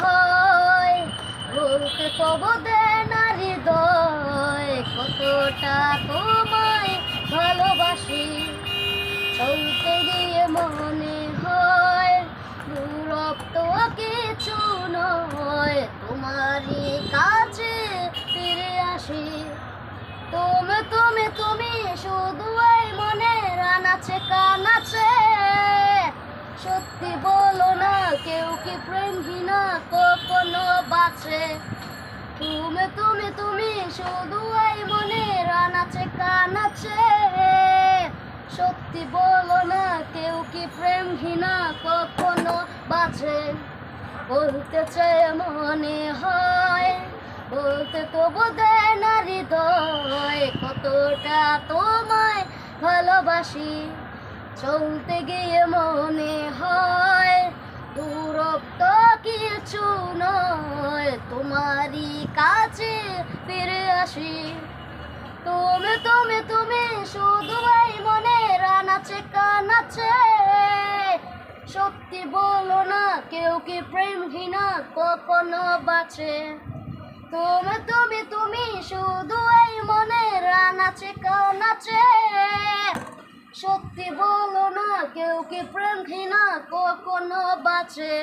হয়, বলতে তবু দেয় না হৃদয় কতটা তোমায় ভালোবাসি। চলতে গিয়ে মনে হয় দূরত্ব তো কিছু নয়, তোমারই কাছে ফিরে আসি। তুমি তুমি তুমি শুধু এই মনের আনাচে কানাচে, সত্যি বলো না কেউ কি প্রেমহীনা কখনো বাঁচে? তুমি তুমি তুমি শুধু এই মনের আনাচে কানাচে, সত্যি বলো না কেউ কি প্রেমহীনা কখনো বাঁচে? বলতে চাই মনে হয়, বলতে তবু দেয় না হৃদয় কতটা তোমায় ভালোবাসি। চলতে গিয়ে মনে হয় দূরত্ব কিছু নয়, তোমারই কাছে ফিরে আসি। তুমি তুমি তুমি শুধু এই মনের আনাচে কানাচে, সত্যি বলো না কেউ কি প্রেমহীনা কখনো বাঁচে? তুমি তুমি তুমি শুধু এই মনের আনাচে কানাচে, সত্যি বলো না কেউ কি প্রেমহীনা কখনো বাঁচে?